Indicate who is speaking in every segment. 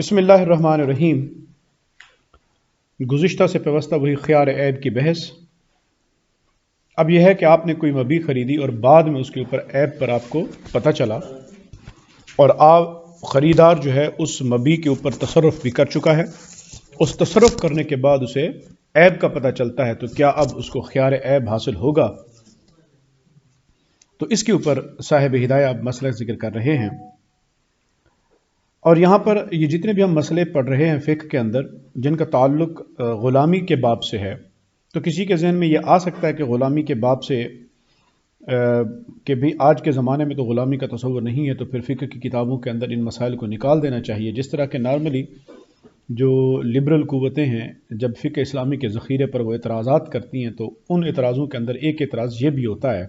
Speaker 1: بسم اللہ الرحمن الرحیم۔ گزشتہ سے پیوستہ وہی خیار عیب کی بحث۔ اب یہ ہے کہ آپ نے کوئی مبی خریدی اور بعد میں اس کے اوپر عیب پر آپ کو پتہ چلا اور آپ خریدار جو ہے اس مبی کے اوپر تصرف بھی کر چکا ہے، اس تصرف کرنے کے بعد اسے عیب کا پتہ چلتا ہے، تو کیا اب اس کو خیار عیب حاصل ہوگا؟ تو اس کے اوپر صاحب ہدایہ اب مسئلہ ذکر کر رہے ہیں، اور یہاں پر یہ جتنے بھی ہم مسئلے پڑھ رہے ہیں فقہ کے اندر جن کا تعلق غلامی کے باب سے ہے، تو کسی کے ذہن میں یہ آ سکتا ہے کہ غلامی کے باب سے کہ بھی آج کے زمانے میں تو غلامی کا تصور نہیں ہے، تو پھر فقہ کی کتابوں کے اندر ان مسائل کو نکال دینا چاہیے۔ جس طرح کہ نارملی جو لبرل قوتیں ہیں جب فقہ اسلامی کے ذخیرے پر وہ اعتراضات کرتی ہیں، تو ان اعتراضوں کے اندر ایک اعتراض یہ بھی ہوتا ہے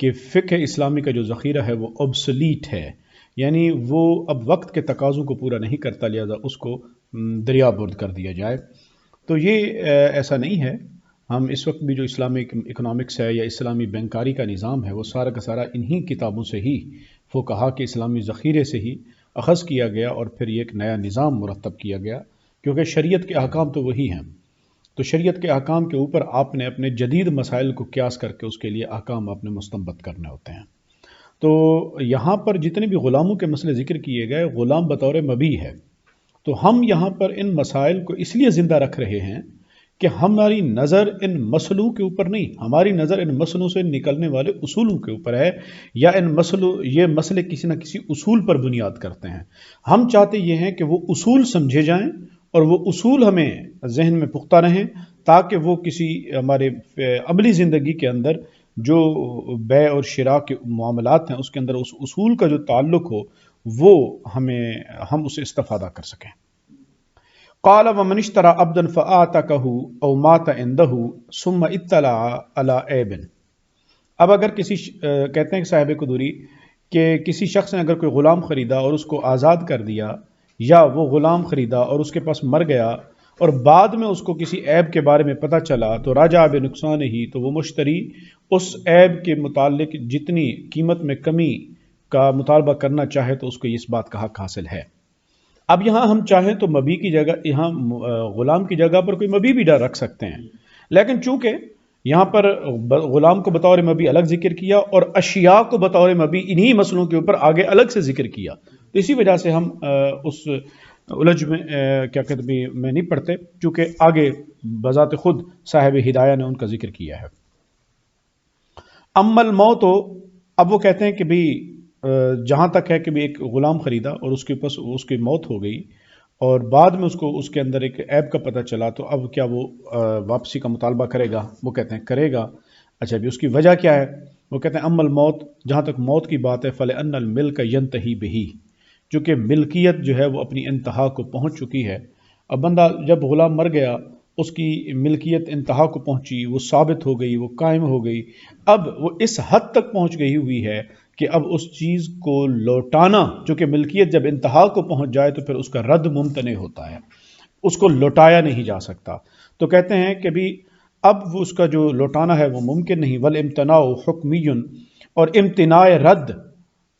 Speaker 1: کہ فقہ اسلامی کا جو ذخیرہ ہے وہ obsolete ہے، یعنی وہ اب وقت کے تقاضوں کو پورا نہیں کرتا، لہذا اس کو دریا برد کر دیا جائے۔ تو یہ ایسا نہیں ہے۔ ہم اس وقت بھی جو اسلامی اکنامکس ہے یا اسلامی بینکاری کا نظام ہے وہ سارا کا سارا انہی کتابوں سے ہی، فقہا کے اسلامی ذخیرے سے ہی اخذ کیا گیا اور پھر یہ ایک نیا نظام مرتب کیا گیا، کیونکہ شریعت کے احکام تو وہی ہیں۔ تو شریعت کے احکام کے اوپر آپ نے اپنے جدید مسائل کو قیاس کر کے اس کے لیے احکام آپ نے مستنبط کرنے ہوتے ہیں۔ تو یہاں پر جتنے بھی غلاموں کے مسئلے ذکر کیے گئے، غلام بطور مبی ہے، تو ہم یہاں پر ان مسائل کو اس لیے زندہ رکھ رہے ہیں کہ ہماری نظر ان مسئلوں کے اوپر نہیں، ہماری نظر ان مسئلوں سے نکلنے والے اصولوں کے اوپر ہے، یا یہ مسئلے کسی نہ کسی اصول پر بنیاد کرتے ہیں۔ ہم چاہتے یہ ہیں کہ وہ اصول سمجھے جائیں اور وہ اصول ہمیں ذہن میں پختہ رہیں، تاکہ وہ کسی ہمارے عملی زندگی کے اندر جو بیع اور شراء کے معاملات ہیں اس کے اندر اس اصول کا جو تعلق ہو وہ ہم اسے استفادہ کر سکیں۔ قال ومن اشترى عبدا فآتكه او مات عنده ثم اطلع على عیب۔ اب اگر کہتے ہیں کہ صاحب قدوری کہ کسی شخص نے اگر کوئی غلام خریدا اور اس کو آزاد کر دیا، یا وہ غلام خریدا اور اس کے پاس مر گیا اور بعد میں اس کو کسی عیب کے بارے میں پتہ چلا، تو راجع بنقصان ہی، تو وہ مشتری اس عیب کے متعلق جتنی قیمت میں کمی کا مطالبہ کرنا چاہے تو اس کو اس بات کا حق حاصل ہے۔ اب یہاں ہم چاہیں تو مبی کی جگہ، یہاں غلام کی جگہ پر کوئی مبی بھی رکھ سکتے ہیں، لیکن چونکہ یہاں پر غلام کو بطور مبی الگ ذکر کیا اور اشیاء کو بطور مبی انہی مسئلوں کے اوپر آگے الگ سے ذکر کیا، تو اسی وجہ سے ہم اس الجھ میں میں نہیں پڑھتے، چونکہ آگے بذات خود صاحب ہدایہ نے ان کا ذکر کیا ہے۔ اما الموت، اب وہ کہتے ہیں کہ بھی جہاں تک ہے کہ بھی ایک غلام خریدا اور اس کے پاس اس کی موت ہو گئی اور بعد میں اس کے اندر ایک عیب کا پتہ چلا، تو اب کیا وہ واپسی کا مطالبہ کرے گا؟ وہ کہتے ہیں کرے گا۔ اچھا بھی اس کی وجہ کیا ہے؟ وہ کہتے ہیں اما الموت، جہاں تک موت کی بات ہے، فلأن الملک ینتہی بہ، چونکہ ملکیت جو ہے وہ اپنی انتہا کو پہنچ چکی ہے۔ اب بندہ جب غلام مر گیا، اس کی ملکیت انتہا کو پہنچی، وہ ثابت ہو گئی، وہ قائم ہو گئی، اب وہ اس حد تک پہنچ گئی ہوئی ہے کہ اب اس چیز کو لوٹانا، چونکہ ملکیت جب انتہا کو پہنچ جائے تو پھر اس کا رد ممتنع ہوتا ہے، اس کو لوٹایا نہیں جا سکتا۔ تو کہتے ہیں کہ بھی اب وہ اس کا جو لوٹانا ہے وہ ممکن نہیں۔ والامتناع حکمی، اور امتناع رد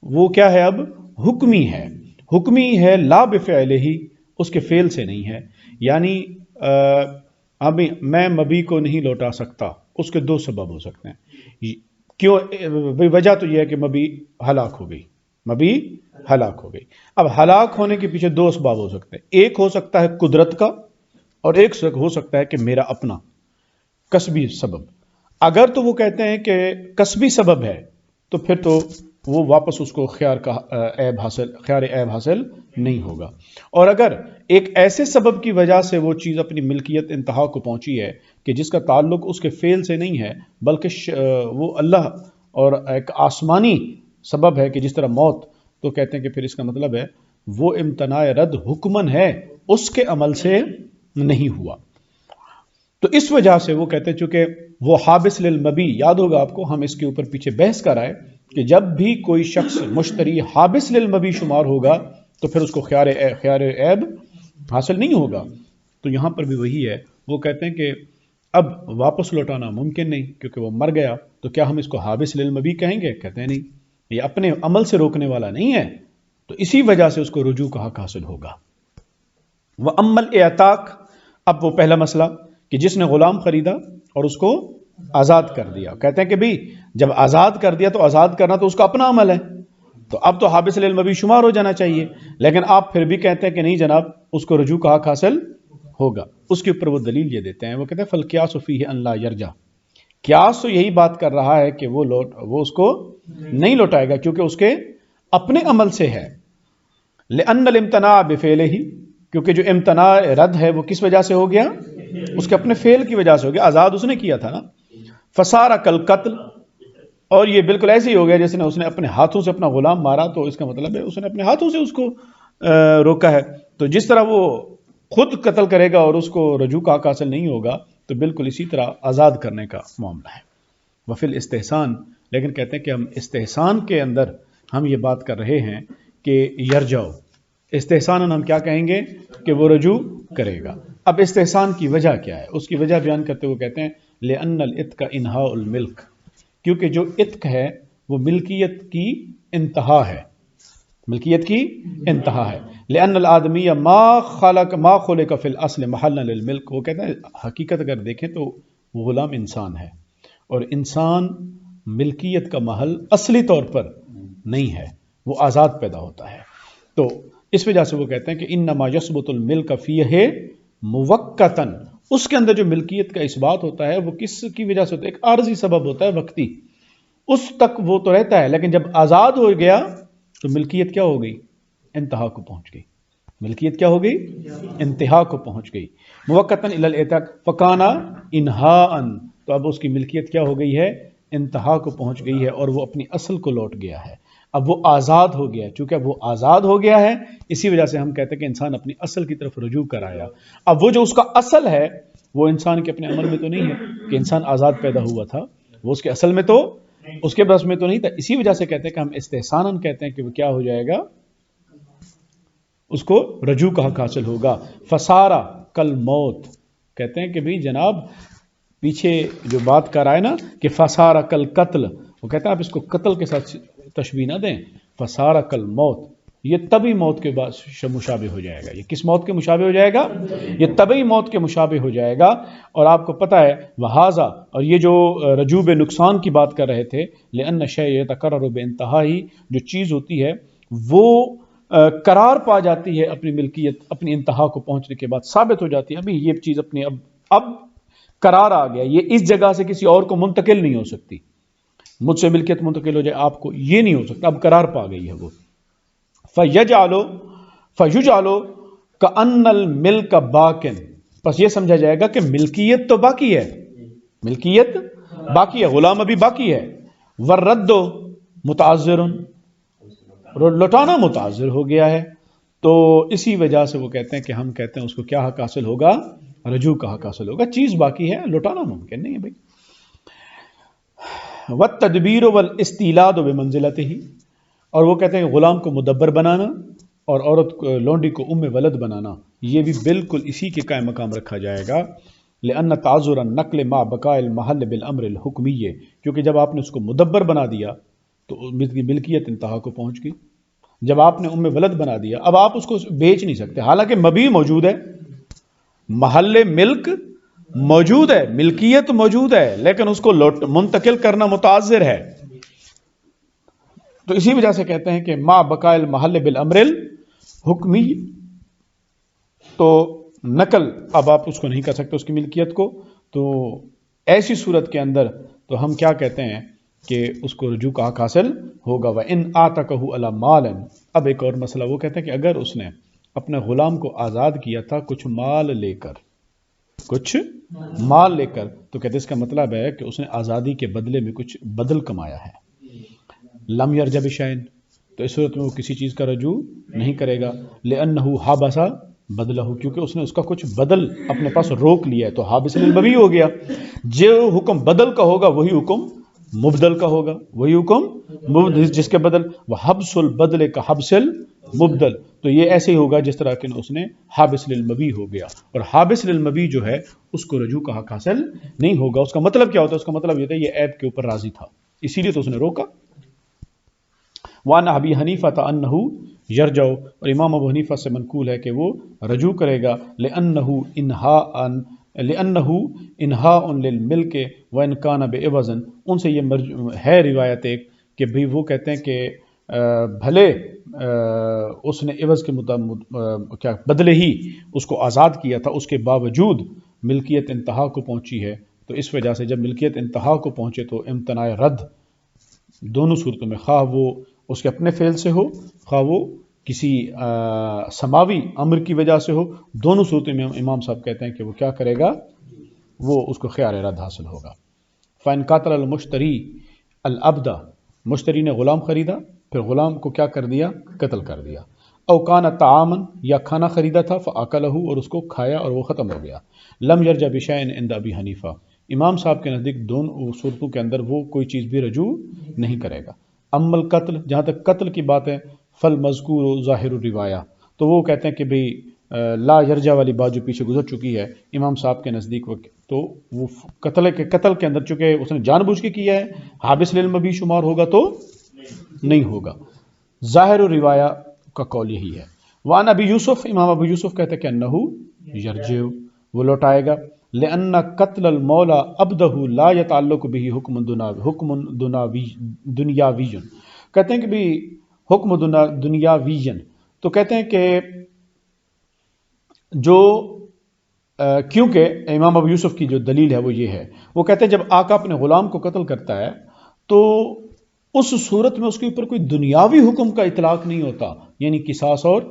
Speaker 1: وہ کیا ہے؟ اب حکمی ہے، حکمی ہے، لا بفعلہ، اس کے فعل سے نہیں ہے۔ یعنی ابھی میں مبی کو نہیں لوٹا سکتا، اس کے دو سبب ہو سکتے ہیں۔ کیوں؟ وجہ تو یہ ہے کہ مبی ہلاک ہو گئی، مبی ہلاک ہو گئی۔ اب ہلاک ہونے کے پیچھے دو اسباب ہو سکتے ہیں، ایک ہو سکتا ہے قدرت کا اور ایک ہو سکتا ہے کہ میرا اپنا کسبی سبب۔ اگر تو وہ کہتے ہیں کہ کسبی سبب ہے تو پھر تو وہ واپس اس کو خیار عیب حاصل نہیں ہوگا، اور اگر ایک ایسے سبب کی وجہ سے وہ چیز اپنی ملکیت انتہا کو پہنچی ہے کہ جس کا تعلق اس کے فعل سے نہیں ہے بلکہ وہ اللہ اور ایک آسمانی سبب ہے کہ جس طرح موت، تو کہتے ہیں کہ پھر اس کا مطلب ہے وہ امتناع رد حکمن ہے، اس کے عمل سے نہیں ہوا۔ تو اس وجہ سے وہ کہتے ہیں چونکہ وہ حابس للمبی، یاد ہوگا آپ کو ہم اس کے اوپر پیچھے بحث کر آئے کہ جب بھی کوئی شخص مشتری حابس للمبی شمار ہوگا تو پھر اس کو خیار عیب حاصل نہیں ہوگا۔ تو یہاں پر بھی وہی ہے، وہ کہتے ہیں کہ اب واپس لوٹانا ممکن نہیں کیونکہ وہ مر گیا، تو کیا ہم اس کو حابس للمبی کہیں گے؟ کہتے ہیں نہیں، یہ اپنے عمل سے روکنے والا نہیں ہے، تو اسی وجہ سے اس کو رجوع کا حق حاصل ہوگا۔ وَأَمَّا الْإِعْتَاقُ، اب وہ پہلا مسئلہ کہ جس نے غلام خریدا اور اس کو آزاد کر دیا، کہتے ہیں کہ بھئی جب آزاد کر دیا تو آزاد کرنا تو اس کا اپنا عمل ہے، تو اب تو حابس للمبی شمار ہو جانا چاہیے، لیکن آپ پھر بھی کہتے ہیں کہ نہیں جناب اس کو رجوع کا حق حاصل ہوگا۔ اس کے اوپر وہ دلیل یہ دیتے ہیں، وہ کہتے ہیں فَالْقِيَاسُ فِيهِ أَنْ لَا يَرْجَعُ، قیاس تو یہی بات کر رہا ہے کہ وہ اس کو نہیں لوٹائے گا کیونکہ اس کے اپنے عمل سے ہے۔ لِأَنَّ الْإِمْتِنَاعَ بِفِعْلِهِ، کیونکہ جو امتناع رد ہے وہ کس وجہ سے ہو گیا؟ اس کے اپنے فعل کی وجہ سے ہو گیا، آزاد اس نے کیا تھا نا۔ فَصَارَ كَالْقَتْلِ، اور یہ بالکل ایسے ہی ہو گیا جیسے اس نے اپنے ہاتھوں سے اپنا غلام مارا، تو اس کا مطلب ہے اس نے اپنے ہاتھوں سے اس کو روکا ہے۔ تو جس طرح وہ خود قتل کرے گا اور اس کو رجوع کا حق حاصل نہیں ہوگا، تو بالکل اسی طرح آزاد کرنے کا معاملہ ہے۔ وفی الاستحسان، لیکن کہتے ہیں کہ ہم استحسان کے اندر ہم یہ بات کر رہے ہیں کہ یرجعو، استحسان ہم کیا کہیں گے کہ وہ رجوع کرے گا۔ اب استحسان کی وجہ کیا ہے؟ اس کی وجہ بیان کرتے ہوئے کہتے ہیں لِأَنَّ الْإِتْقَ إِنْهَاءُ الْمِلْكِ، کیونکہ جو عتق ہے وہ ملکیت کی انتہا ہے، ملکیت کی انتہا ہے۔ لِأَنَّ الْآدَمِيَّ مَا خُلِقَ فِي الْأَصْلِ مَحَلًّا لِلْمِلْكِ، وہ کہتے ہیں حقیقت اگر دیکھیں تو وہ غلام انسان ہے، اور انسان ملکیت کا محل اصلی طور پر نہیں ہے، وہ آزاد پیدا ہوتا ہے۔ تو اس وجہ سے وہ کہتے ہیں کہ انما یثبت الملک فیہ موقتاً، اس کے اندر جو ملکیت کا اثبات ہوتا ہے وہ کس کی وجہ سے ہوتا ہے؟ ایک عارضی سبب ہوتا ہے، وقتی، اس تک وہ تو رہتا ہے، لیکن جب آزاد ہو گیا تو ملکیت کیا ہو گئی؟ انتہا کو پہنچ گئی۔ ملکیت کیا ہو گئی؟ انتہا کو پہنچ گئی۔ موقتاً الی العتق فکان انہاء، تو اب اس کی ملکیت کیا ہو گئی ہے؟ انتہا کو پہنچ گئی ہے، اور وہ اپنی اصل کو لوٹ گیا ہے۔ اب وہ آزاد ہو گیا، چونکہ اب وہ آزاد ہو گیا ہے، اسی وجہ سے ہم کہتے ہیں کہ انسان اپنی اصل کی طرف رجوع کر آیا۔ اب وہ جو اس کا اصل ہے وہ انسان کے اپنے عمل میں تو نہیں ہے کہ انسان آزاد پیدا ہوا تھا، وہ اس کے اصل میں تو اس کے بس میں تو نہیں تھا، اسی وجہ سے کہتے ہیں کہ ہم استحساناً کہتے ہیں کہ وہ کیا ہو جائے گا؟ اس کو رجوع کا حق حاصل ہوگا۔ فسارا کل موت، کہتے ہیں کہ بھئی جناب پیچھے جو بات کر رہا ہے نا کہ فسارا کل قتل، وہ کہتے ہیں آپ اس کو قتل کے ساتھ تشبیہ نہ دیں، فسارا کل موت، یہ طبی موت کے بعد مشابہ ہو جائے گا۔ یہ کس موت کے مشابہ ہو جائے گا؟ یہ طبی موت کے مشابہ ہو جائے گا۔ اور آپ کو پتہ ہے وہذا، اور یہ جو رجوع بے نقصان کی بات کر رہے تھے، لأن الشیء یتکرر بانتہائی، جو چیز ہوتی ہے وہ قرار پا جاتی ہے اپنی ملکیت، اپنی انتہا کو پہنچنے کے بعد ثابت ہو جاتی ہے۔ ابھی یہ چیز اپنی اب قرار آ گیا، یہ اس جگہ سے کسی اور کو منتقل نہیں ہو سکتی، مجھ سے ملکیت منتقل ہو جائے آپ کو، یہ نہیں ہو سکتا، اب قرار پا گئی ہے وہ۔ فَيُجْعَلُ كَأَنَّ الْمِلْكَ بَاقٍ، پس یہ سمجھا جائے گا کہ ملکیت تو باقی ہے، ملکیت باقی ہے، غلام ابھی باقی ہے۔ وَالرَّدُّ مُتَعَذِّرٌ، لوٹانا متعذر ہو گیا ہے۔ تو اسی وجہ سے وہ کہتے ہیں کہ ہم کہتے ہیں اس کو کیا حق حاصل ہوگا؟ رجوع کا حق حاصل ہوگا، چیز باقی ہے، لوٹانا ممکن نہیں ہے بھائی۔ وَالتَّدْبِيرُ وَالْإِسْتِيلَادُ بِمَنزِلَتِهِ، اور وہ کہتے ہیں کہ غلام کو مدبر بنانا اور عورت لونڈی کو ام ولد بنانا، یہ بھی بالکل اسی کے قائم مقام رکھا جائے گا۔ لأن تعذر النقل مع بقاء المحل بالامر الحکمیہ، کیونکہ جب آپ نے اس کو مدبر بنا دیا تو ملکیت انتہا کو پہنچ گئی۔ جب آپ نے ام ولد بنا دیا اب آپ اس کو بیچ نہیں سکتے، حالانکہ مبی موجود ہے، محل ملک موجود ہے، ملکیت موجود ہے، لیکن اس کو منتقل کرنا متعذر ہے۔ تو اسی وجہ سے کہتے ہیں کہ ما بقاء المحل بالامر الحکمی، تو نقل اب آپ اس کو نہیں کر سکتے اس کی ملکیت کو، تو ایسی صورت کے اندر تو ہم کیا کہتے ہیں کہ اس کو رجوع کا حق حاصل ہوگا۔ وَإِنْ آتَكَهُ عَلَى مَالٍ، اب ایک اور مسئلہ، وہ کہتے ہیں کہ اگر اس نے اپنے غلام کو آزاد کیا تھا کچھ مال لے کر، کچھ مال لے کر، تو کہتے ہیں اس کا مطلب ہے کہ اس نے آزادی کے بدلے میں کچھ بدل کمایا ہے۔ لم یرجع بشیء، تو اس صورت میں وہ کسی چیز کا رجوع نہیں کرے گا۔ لأنه حبس بدلہ، کیونکہ اس نے اس کا کچھ بدل اپنے پاس روک لیا ہے، تو حابس للمبی ہو گیا۔ جو حکم بدل کا ہوگا وہی حکم مبدل کا ہوگا، وہی حکم مبدل جس کے بدل، وحبس البدل کا حبس المبدل، تو یہ ایسے ہی ہوگا جس طرح کہ اس نے حابس للمبی ہو گیا، اور حابس للمبی جو ہے اس کو رجوع کا حق حاصل نہیں ہوگا۔ اس کا مطلب کیا ہوتا ہے؟ اس کا مطلب یہ ہوتا ہے یہ عیب کے اوپر راضی تھا، اسی لیے تو اس نے روکا۔ وَعَنْ أَبِي حَنِيفَةَ أَنَّهُ یرجع، اور امام ابو حنیفہ سے منقول ہے کہ وہ رجوع کرے گا، لأنه انہاء للملک وان کان بعوض، ان سے یہ ہے روایت ایک کہ بھی وہ کہتے ہیں کہ بھلے اس نے عوض کے کیا بدلے ہی اس کو آزاد کیا تھا، اس کے باوجود ملکیت انتہا کو پہنچی ہے، تو اس وجہ سے جب ملکیت انتہا کو پہنچے تو امتناع رد دونوں صورتوں میں، خواہ وہ اس کے اپنے فعل سے ہو، خواہ وہ کسی سماوی امر کی وجہ سے ہو، دونوں صورتوں میں امام صاحب کہتے ہیں کہ وہ کیا کرے گا، وہ اس کو خیار رد حاصل ہوگا۔ فَإِنْ قَتَلَ الْمُشْتَرِي الْعَبْدَ، مشتری نے غلام خریدا، پھر غلام کو کیا کر دیا، قتل کر دیا۔ او کان طعامن، یا کھانا خریدا تھا، فَأَكَلَهُ، اور اس کو کھایا اور وہ ختم ہو گیا۔ لم یرجع بشیء عند ابی حنیفہ، امام صاحب کے نزدیک دونوں صورتوں کے اندر وہ کوئی چیز بھی رجوع نہیں کرے گا۔ اما القتل، جہاں تک قتل کی بات ہے، فالمذکور ظاہر الروایہ، تو وہ کہتے ہیں کہ بھئی لا یرجع والی بات جو پیچھے گزر چکی ہے امام صاحب کے نزدیک، تو وہ قتل کے اندر چونکہ اس نے جان بوجھ کے کیا ہے، حابس للم بھی شمار ہوگا تو نہیں ہوگا۔ ظاہر الروایہ کا قول یہی ہے۔ وعن ابی یوسف، امام ابو یوسف کہتے ہیں کہ انہو یرجع، وہ لوٹائے گا، لأن قتل المولا عبدہ لا يتعلق به حکم دنیاوی، کہتے ہیں کہ بھی حکم دنیاوی، تو کہتے ہیں کہ جو کیونکہ امام ابو یوسف کی جو دلیل ہے وہ یہ ہے، وہ کہتے ہیں جب آقا اپنے غلام کو قتل کرتا ہے تو اس صورت میں اس کے اوپر کوئی دنیاوی حکم کا اطلاق نہیں ہوتا، یعنی قصاص اور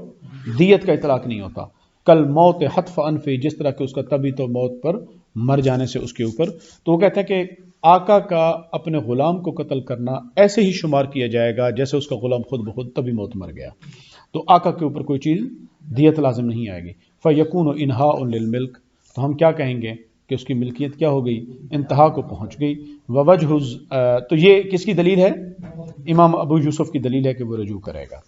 Speaker 1: دیت کا اطلاق نہیں ہوتا، کل موت حتف انفی، جس طرح کہ اس کا طبی تو موت پر مر جانے سے اس کے اوپر، تو وہ کہتے ہیں کہ آقا کا اپنے غلام کو قتل کرنا ایسے ہی شمار کیا جائے گا جیسے اس کا غلام خود بخود طبی موت مر گیا، تو آقا کے اوپر کوئی چیز دیت لازم نہیں آئے گی۔ فیکون انہاء للملک، تو ہم کیا کہیں گے کہ اس کی ملکیت کیا ہو گئی، انتہا کو پہنچ گئی۔ ووجہ، تو یہ کس کی دلیل ہے، امام ابو یوسف کی دلیل ہے کہ وہ رجوع کرے گا۔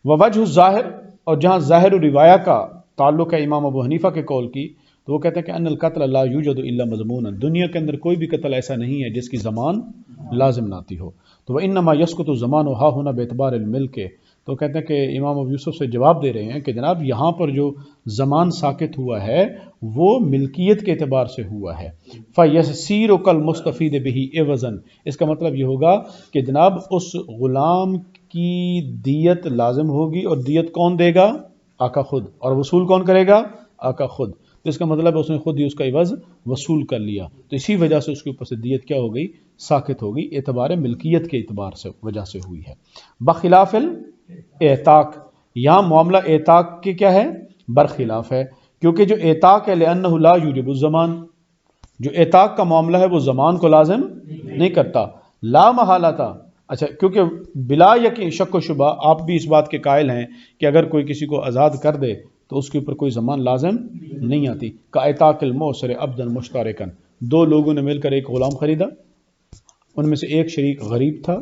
Speaker 1: ووجہ ظاہر، اور جہاں ظاہر الروایہ کا تعلق ہے امام ابو حنیفہ کے قول کی، تو وہ کہتے ہیں کہ ان القتل لا یوجد الا مضمونا، دنیا کے اندر کوئی بھی قتل ایسا نہیں ہے جس کی زمان لازم نہ آتی ہو، تو وانما یسقط الزمان ہا ہونا باعتبار الملک، تو کہتے ہیں کہ امام ابو یوسف سے جواب دے رہے ہیں کہ جناب یہاں پر جو زمان ساکت ہوا ہے وہ ملکیت کے اعتبار سے ہوا ہے۔ فَيَسِيرُ كَالْمُسْتَفِيدِ بِهِ عِوَضًا، اس کا مطلب یہ ہوگا کہ جناب اس غلام کی دیت لازم ہوگی، اور دیت کون دے گا، آقا خود، اور وصول کون کرے گا، آقا خود، تو اس کا مطلب اس نے خود ہی اس کا عوض وصول کر لیا، تو اسی وجہ سے اس کے اوپر سے دیت کیا ہو گئی، ساکت ہو گئی، اعتبار ملکیت کے اعتبار سے وجہ سے ہوئی ہے۔ بخلاف اعتاق، یہاں معاملہ اعتاق کے کیا ہے، برخلاف ہے، کیونکہ جو اعتاق ہے لأنہ لا یوجب الزمان، جو اعتاق کا معاملہ ہے وہ زمان کو لازم نہیں کرتا، لا محالہ تھا، اچھا کیونکہ بلا یقین شک و شبہ آپ بھی اس بات کے قائل ہیں کہ اگر کوئی کسی کو آزاد کر دے تو اس کے اوپر کوئی زمان لازم نہیں آتی، کا اعتاق الموسر عبدا مشترکا، دو لوگوں نے مل کر ایک غلام خریدا، ان میں سے ایک شریک غریب تھا،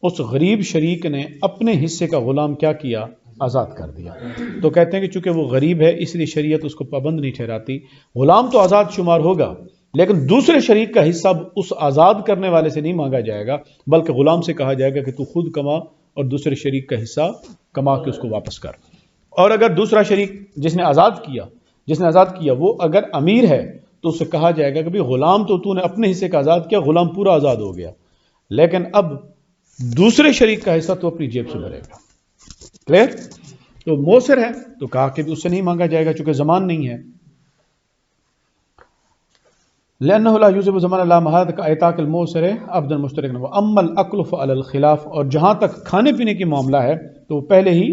Speaker 1: اس غریب شریک نے اپنے حصے کا غلام کیا کیا، آزاد کر دیا، تو کہتے ہیں کہ چونکہ وہ غریب ہے اس لیے شریعت اس کو پابند نہیں ٹھہراتی، غلام تو آزاد شمار ہوگا لیکن دوسرے شریک کا حصہ اس آزاد کرنے والے سے نہیں مانگا جائے گا، بلکہ غلام سے کہا جائے گا کہ تو خود کما اور دوسرے شریک کا حصہ کما کے اس کو واپس کر، اور اگر دوسرا شریک جس نے آزاد کیا وہ اگر امیر ہے تو اس سے کہا جائے گا کہ بھی غلام تو نے اپنے حصے کا آزاد کیا، غلام پورا آزاد ہو گیا، لیکن اب دوسرے شریک کا حصہ تو اپنی جیب سے بھرے گا، کلیئر؟ تو موسر ہے تو کہا کہ اس سے نہیں مانگا جائے گا چونکہ زمان نہیں ہے، لأنه لا يوجب زمان لا محالة كاعتاق الموسر عبدا مشتركا، واما الاكل فعلى الخلاف، اور جہاں تک کھانے پینے کی معاملہ ہے تو پہلے ہی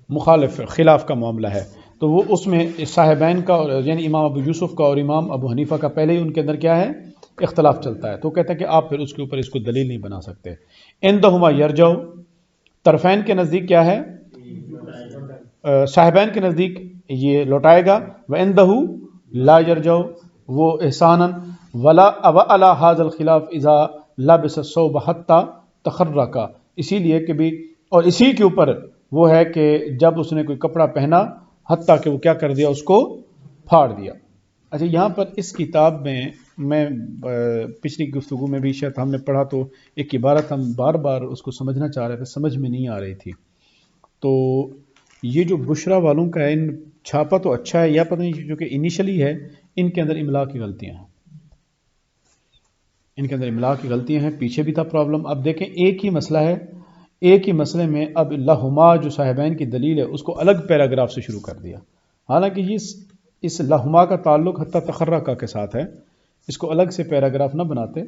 Speaker 1: مخالف خلاف کا معاملہ ہے، تو وہ اس میں صاحبین کا یعنی امام ابو یوسف کا اور امام ابو حنیفہ کا پہلے ہی ان کے اندر کیا ہے، اختلاف چلتا ہے، تو کہتے ہیں کہ آپ پھر اس کے اوپر اس کو دلیل نہیں بنا سکتے۔ عندہما یرجع، طرفین کے نزدیک کیا ہے، صاحبین کے نزدیک یہ لوٹائے گا، وعندہ لا یرجع، وہ احسانا، ولا علی هذا الخلاف اذا لبس الثوب حتى تخرق، اسی لیے کہ بھی اور اسی کے اوپر وہ ہے کہ جب اس نے کوئی کپڑا پہنا حتیٰ کہ وہ کیا کر دیا، اس کو پھاڑ دیا۔ اچھا یہاں پر اس کتاب میں پچھلی گفتگو میں بھی شاید ہم نے پڑھا تو ایک عبارت ہم بار بار اس کو سمجھنا چاہ رہے تھے، سمجھ میں نہیں آ رہی تھی، تو یہ جو بشرا والوں کا ہے، ان چھاپا تو اچھا ہے یا پتہ نہیں، جو کہ انیشلی ہے ان کے اندر املا کی غلطیاں ہیں، ان کے اندر املا کی غلطیاں ہیں، پیچھے بھی تھا پرابلم۔ اب دیکھیں ایک ہی مسئلہ ہے، ایک ہی مسئلے میں اب لہما جو صاحبین کی دلیل ہے اس کو الگ پیراگراف سے شروع کر دیا، حالانکہ اس لہما کا تعلق حتی تخرقہ کے ساتھ ہے، اس کو الگ سے پیراگراف نہ بناتے،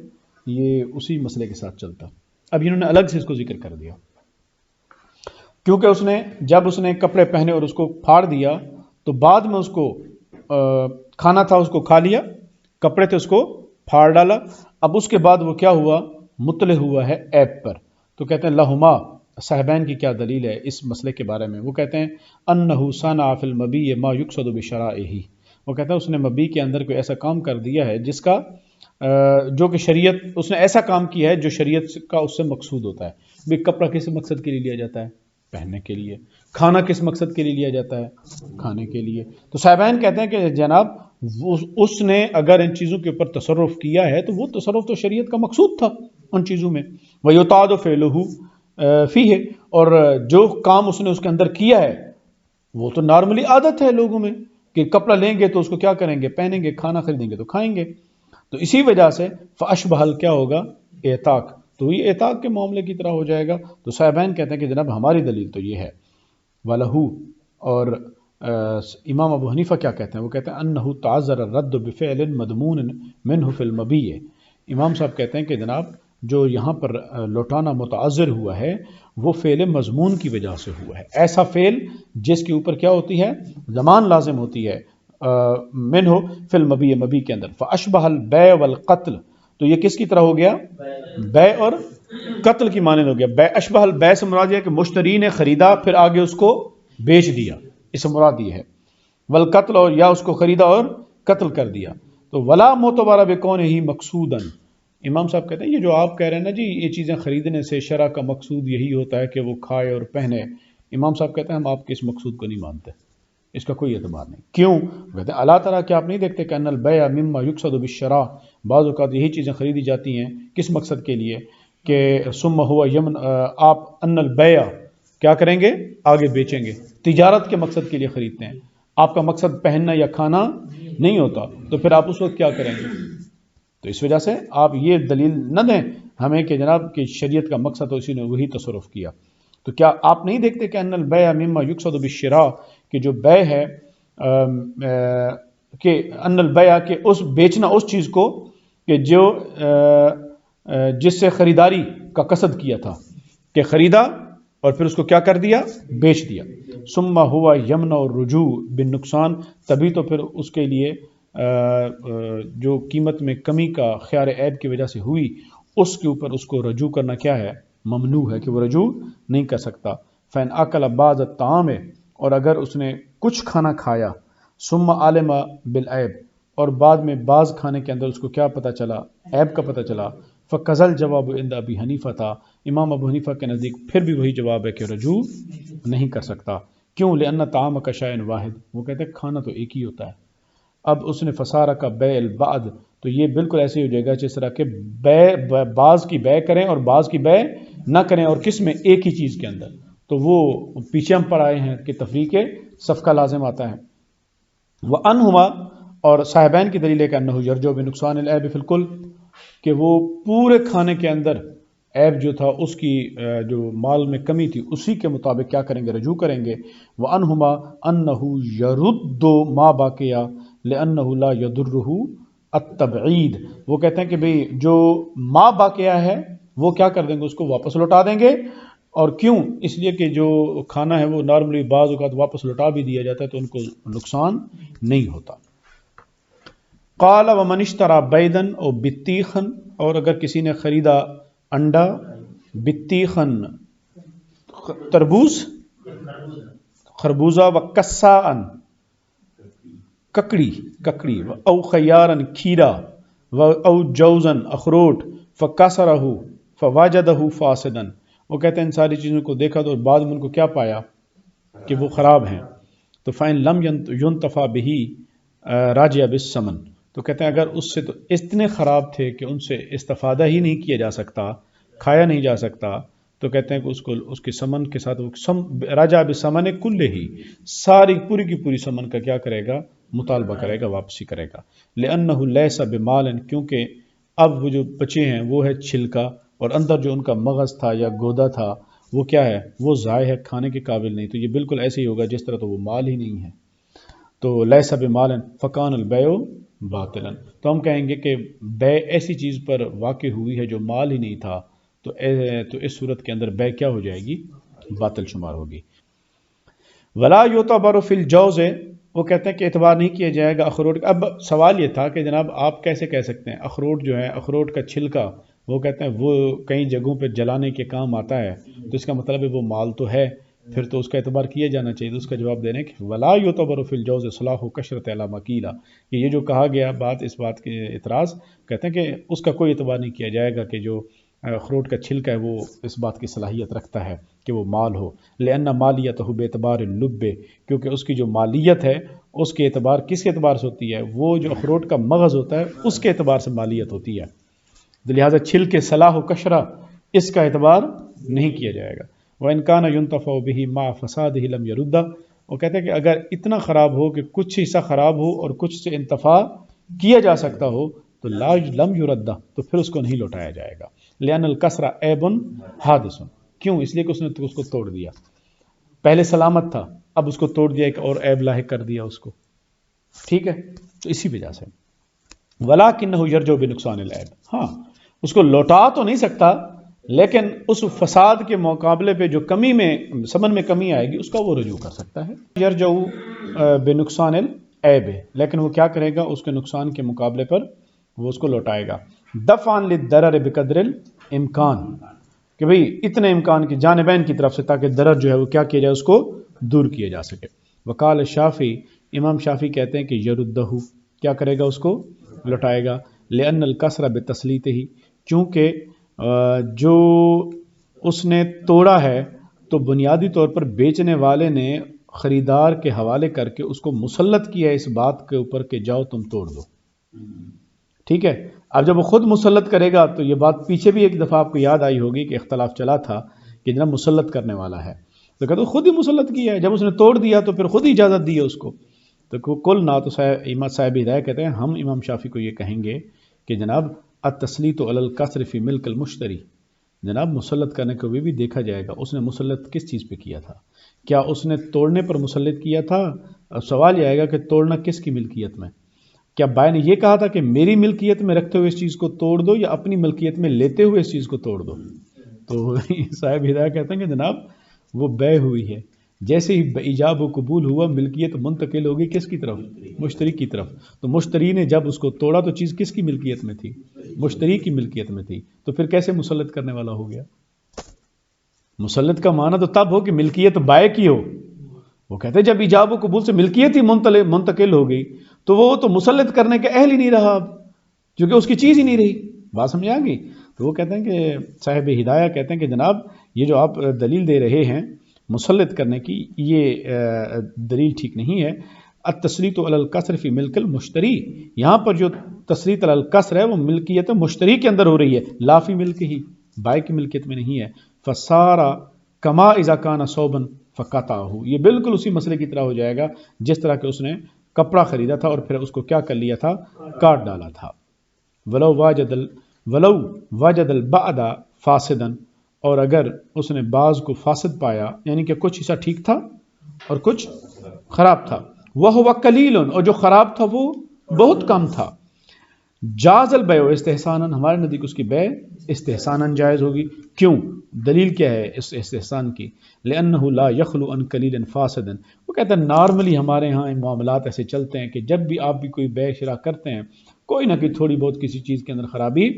Speaker 1: یہ اسی مسئلے کے ساتھ چلتا۔ اب انہوں نے الگ سے اس کو ذکر کر دیا، کیونکہ جب اس نے کپڑے پہنے اور اس کو پھاڑ دیا تو بعد میں اس کو کھانا تھا، اس کو کھا لیا، کپڑے تھے اس کو پھاڑ ڈالا، اب اس کے بعد وہ کیا ہوا، مطلع ہوا ہے عیب پر۔ تو کہتے ہیں لہما صاحبین کی کیا دلیل ہے اس مسئلے کے بارے میں؟ وہ کہتے ہیں انہ صنع فی المبی ما یقصد بشرائہ، وہ کہتے ہیں اس نے مبی کے اندر کوئی ایسا کام کر دیا ہے جس کا جو کہ شریعت، اس نے ایسا کام کیا ہے جو شریعت کا اس سے مقصود ہوتا ہے۔ بھی کپڑا کس مقصد کے لیے لیا جاتا ہے؟ پہننے کے لیے۔ کھانا کس مقصد کے لیے لیا جاتا ہے؟ کھانے کے لیے۔ تو صاحبین کہتے ہیں کہ جناب اس نے اگر ان چیزوں کے اوپر تصرف کیا ہے تو وہ تصرف تو شریعت کا مقصود تھا ان چیزوں میں۔ وَيُطَاعُ فِعْلُهُ فِيهِ، اور جو کام اس نے اس کے اندر کیا ہے وہ تو نارملی عادت ہے لوگوں میں کہ کپڑا لیں گے تو اس کو کیا کریں گے؟ پہنیں گے، کھانا خریدیں گے تو کھائیں گے۔ تو اسی وجہ سے فَأَشْبَهَ کیا ہوگا؟ اعتاق، تو یہ اعتاق کے معاملے کی طرح ہو جائے گا۔ تو صاحبین کہتے ہیں کہ جناب ہماری دلیل تو یہ ہے۔ وَلَهُ، اور امام ابو حنیفہ کیا کہتے ہیں؟ وہ کہتے ہیں انہو تعذر الرد بفعل مضمون منہ فی المبی، امام صاحب کہتے ہیں کہ جناب جو یہاں پر لوٹانا متعذر ہوا ہے وہ فعل مضمون کی وجہ سے ہوا ہے، ایسا فعل جس کے اوپر کیا ہوتی ہے؟ زمان لازم ہوتی ہے، منہ فی المبی، مبی کے اندر۔ فاشبہ البیع والقتل، تو یہ کس کی طرح ہو گیا؟ بیع اور قتل کی مانند ہو گیا۔ بیع اشبہ البیع سے مراد یہ ہے کہ مشتری نے خریدا پھر آگے اس کو بیچ دیا، اس سے مراد یہ ہے۔ والقتل، اور یا اس کو خریدا اور قتل کر دیا۔ تو ولا معتبر بکونہ مقصودا، امام صاحب کہتے ہیں یہ جو آپ کہہ رہے ہیں نا جی یہ چیزیں خریدنے سے شرع کا مقصود یہی ہوتا ہے کہ وہ کھائے اور پہنے، امام صاحب کہتے ہیں ہم آپ کے اس مقصود کو نہیں مانتے، اس کا کوئی اعتبار نہیں۔ کیوں؟ کہتے ہیں اللہ تعالیٰ کہ آپ نہیں دیکھتے کہ ان البیع مما یقصد بالشراء، بعض اوقات یہی چیزیں خریدی جاتی ہیں کس مقصد کے لیے؟ کہ ثم هو یمن، آپ ان البیع کیا کریں گے؟ آگے بیچیں گے، تجارت کے مقصد کے لیے خریدتے ہیں، آپ کا مقصد پہننا یا کھانا نہیں ہوتا، تو پھر آپ اس وقت کیا کریں گے؟ تو اس وجہ سے آپ یہ دلیل نہ دیں ہمیں کہ جناب کہ شریعت کا مقصد تو اسی نے وہی تصرف کیا۔ تو کیا آپ نہیں دیکھتے کہ ان البیع مما یقصد بالشراء، کہ جو بیع ہے کہ ان البیع کہ اس بیچنا اس چیز کو کہ جو جس سے خریداری کا قصد کیا تھا، کہ خریدا اور پھر اس کو کیا کر دیا؟ بیچ دیا۔ ثم ہوا یمنع الرجوع بالنقصان، تبھی تو پھر اس کے لیے جو قیمت میں کمی کا خیال عیب کی وجہ سے ہوئی اس کے اوپر اس کو رجوع کرنا کیا ہے؟ ممنوع ہے کہ وہ رجوع نہیں کر سکتا۔ فَإِنْ أَكَلَ بَعْضَ الطَّعَامِ، اور اگر اس نے کچھ کھانا کھایا، ثم عَلِمَ بِالْعَیب، اور بعد میں بعض کھانے کے اندر اس کو کیا پتہ چلا؟ عیب کا پتہ چلا۔ فَقَزَ الْجَوَابُ عِنْدَ أَبِي حنیفہ تھا، امام ابو حنیفہ کے نزدیک پھر بھی وہی جواب ہے کہ رجوع نہیں کر سکتا۔ کیوں؟ لِأَنَّ طَعَامَ كَشَيْءٍ واحد، وہ کہتے ہیں کھانا تو ایک ہی ہوتا ہے۔ اب اس نے فسارہ کا بیع البعد، تو یہ بالکل ایسے ہی ہو جائے گا جس طرح کہ بعض کی بیع کریں اور بعض کی بیع نہ کریں، اور کس میں؟ ایک ہی چیز کے اندر۔ تو وہ پیچھے ہم پڑھ آئے ہیں کہ تفریق صفقہ لازم آتا ہے۔ وَأَنْهُمَا، اور صاحبین کی دلیل ہے کہ انہو یرجو بنقصان العیب فی الکل، کہ وہ پورے کھانے کے اندر عیب جو تھا اس کی جو مال میں کمی تھی اسی کے مطابق کیا کریں گے؟ رجوع کریں گے۔ وَأَنْهُمَا أَنَّهُ يَرُدُّ مَا بَقِيَ لِأَنَّهُ لَا يَضُرُّهُ التَّبْعِيد، وہ کہتے ہیں کہ بھئی جو ما باقیہ ہے وہ کیا کر دیں گے؟ اس کو واپس لوٹا دیں گے۔ اور کیوں؟ اس لیے کہ جو کھانا ہے وہ نارملی بعض اوقات واپس لوٹا بھی دیا جاتا ہے تو ان کو نقصان نہیں ہوتا۔ قال ومن اشترى بیضا او بطیخا، اور اگر کسی نے خریدا انڈا، بطیخا تربوز، خربوزہ، وکساء ککڑی، او خیارا کھیرا، او جوزا اخروٹ، فکسرہ فواجدہ فاسدا، وہ کہتے ہیں ان ساری چیزوں کو دیکھا تو بعد میں ان کو کیا پایا کہ وہ خراب ہیں۔ تو فَإِن لَمْ يُنْتَفَعْ بِهِ راجع بالثمن، تو کہتے ہیں اگر اس سے تو اتنے خراب تھے کہ ان سے استفادہ ہی نہیں کیا جا سکتا، کھایا نہیں جا سکتا، تو کہتے ہیں کہ اس کے سمن کے ساتھ راجع بسمن کل ہی، ساری پوری کی پوری سمن کا کیا کرے گا؟ مطالبہ کرے گا، واپسی کرے گا۔ لأنه لیس بمال، کیونکہ اب وہ جو بچے ہیں وہ ہے چھلکا، اور اندر جو ان کا مغز تھا یا گودا تھا وہ کیا ہے؟ وہ ضائع ہے، کھانے کے قابل نہیں، تو یہ بالکل ایسے ہی ہوگا جس طرح تو وہ مال ہی نہیں ہے۔ تو لیس بمال فکان البیع باطلا، تو ہم کہیں گے کہ بے ایسی چیز پر واقع ہوئی ہے جو مال ہی نہیں تھا، تو اس صورت کے اندر بے کیا ہو جائے گی؟ باطل شمار ہوگی۔ ولا یعتبر فی الجوز، وہ کہتے ہیں کہ اعتبار نہیں کیا جائے گا اخروٹ۔ اب سوال یہ تھا کہ جناب آپ کیسے کہہ سکتے ہیں اخروٹ جو ہے، اخروٹ کا چھلکا، وہ کہتے ہیں وہ کئی جگہوں پہ جلانے کے کام آتا ہے، تو اس کا مطلب ہے وہ مال تو ہے، پھر تو اس کا اعتبار کیا جانا چاہیے۔ تو اس کا جواب دینے کہ ولا یعتبر فی الجوز صلاح کثرۃ علی ما قیل، کہ یہ جو کہا گیا بات، اس بات کے اعتراض، کہتے ہیں کہ اس کا کوئی اعتبار نہیں کیا جائے گا کہ جو اخروٹ کا چھلکا ہے وہ اس بات کی صلاحیت رکھتا ہے کہ وہ مال ہو۔ لأن مالیتہ باعتبار اللب، کیونکہ اس کی جو مالیت ہے اس کے اعتبار کس کے اعتبار سے ہوتی ہے؟ وہ جو اخروٹ کا مغز ہوتا ہے اس کے اعتبار سے مالیت ہوتی ہے، لہٰذا چھلکے صلاح و کشرہ اس کا اعتبار نہیں کیا جائے گا۔ وَإِنْ كَانَ يُنْتَفَعُ بِهِ مَعَ فَسَادِهِ لَمْ يَرُدَّ، وہ کہتے ہیں کہ اگر اتنا خراب ہو کہ کچھ حصہ خراب ہو اور کچھ سے انتفاع کیا جا سکتا ہو تو لم يرد، تو پھر اس کو نہیں لوٹایا جائے گا۔ لأن الکسر عیب حادث، کیوں؟ اس لیے کہ اس نے اس کو توڑ دیا، پہلے سلامت تھا، اب اس کو توڑ دیا، ایک اور عیب لاحق کر دیا اس کو، ٹھیک ہے؟ تو اسی وجہ سے وَلَكِنَّهُ يَرْجُو بِنُقْصَانِ الْعَیب، ہاں اس کو لوٹا تو نہیں سکتا، لیکن اس فساد کے مقابلے پہ جو کمی میں سمن میں کمی آئے گی اس کا وہ رجوع کر سکتا ہے۔ یرجو بنقصان العیب، لیکن وہ کیا کرے گا؟ اس کے نقصان کے مقابلے پر وہ اس کو لوٹائے گا۔ دفعا للضرر بقدر الامکان، کہ بھئی اتنے امکان کی جانبین کی طرف سے، تاکہ ضرر جو ہے وہ کیا کیا جائے؟ اس کو دور کیا جا سکے۔ وقال الشافعی، امام شافعی کہتے ہیں کہ یردہ، کیا کرے گا؟ اس کو لوٹائے گا۔ لأن الکسر بتسلیتہ، چونکہ جو اس نے توڑا ہے تو بنیادی طور پر بیچنے والے نے خریدار کے حوالے کر کے اس کو مسلط کیا ہے اس بات کے اوپر کہ جاؤ تم توڑ دو، ٹھیک ہے؟ اب جب وہ خود مسلط کرے گا تو یہ بات پیچھے بھی ایک دفعہ آپ کو یاد آئی ہوگی کہ اختلاف چلا تھا کہ جناب مسلط کرنے والا ہے، تو کہتے خود ہی مسلط کیا ہے، جب اس نے توڑ دیا تو پھر خود ہی اجازت دی ہے اس کو۔ تو کل نہ تو امام صاحب ہدایہ کہتے ہیں ہم امام شافعی کو یہ کہیں گے کہ جناب التسلیط علی الکسر فی ملک المشتری، جناب مسلط کرنے کو بھی دیکھا جائے گا اس نے مسلط کس چیز پہ کیا تھا، کیا اس نے توڑنے پر مسلط کیا تھا؟ اب سوال یہ آئے گا کہ توڑنا کس کی ملکیت میں؟ کیا بائے نے یہ کہا تھا کہ میری ملکیت میں رکھتے ہوئے اس چیز کو توڑ دو، یا اپنی ملکیت میں لیتے ہوئے اس چیز کو توڑ دو؟ تو صاحب ہدایہ کہتے ہیں کہ جناب وہ بے ہوئی ہے، جیسے ہی ایجاب و قبول ہوا ملکیت منتقل ہوگی کس کی طرف؟ مشتری کی طرف۔ تو مشتری نے جب اس کو توڑا تو چیز کس کی ملکیت میں تھی؟ مشتری کی ملکیت میں تھی، تو پھر کیسے مسلط کرنے والا ہو گیا؟ مسلط کا معنی تو تب ہو کہ ملکیت بائع کی ہو، وہ کہتے ہیں جب ایجاب و قبول سے ملکیت ہی منتقل ہو گئی تو وہ تو مسلط کرنے کے اہل ہی نہیں رہا اب، کیونکہ اس کی چیز ہی نہیں رہی۔ بات سمجھ آ گئی؟ تو وہ کہتے ہیں کہ صاحب ہدایہ کہتے ہیں کہ جناب یہ جو آپ دلیل دے رہے ہیں مسلط کرنے کی، یہ دلیل ٹھیک نہیں ہے۔ التسلیط علی الکسر فی ملک المشتری، یہاں پر جو تسلیط علی الکسر ہے وہ ملکیت مشتری کے اندر ہو رہی ہے، لا فی ملک ہی، بائع کی ملکیت میں نہیں ہے۔ فسارا کما اذا کان ثوبا فقطعہ، یہ بالکل اسی مسئلے کی طرح ہو جائے گا جس طرح کہ اس نے کپڑا خریدا تھا اور پھر اس کو کیا کر لیا تھا؟ کاٹ ڈالا تھا۔ ولو وجد البعد فاسدا، اور اگر اس نے بعض کو فاسد پایا، یعنی کہ کچھ حصہ ٹھیک تھا اور کچھ خراب تھا، وہو قلیل، اور جو خراب تھا وہ بہت کم تھا، جاز البیع استحسانا، ہمارے نزدیک اس کی بیع استحسانا جائز ہوگی۔ کیوں؟ دلیل کیا ہے اس استحسان کی؟ لأنه لا يخلو عن قلیل فاسد، وہ کہتے ہیں نارملی ہمارے ہاں معاملات ایسے چلتے ہیں کہ جب بھی آپ بھی کوئی بیع شرا کرتے ہیں کوئی نہ کوئی تھوڑی بہت کسی چیز کے اندر خرابی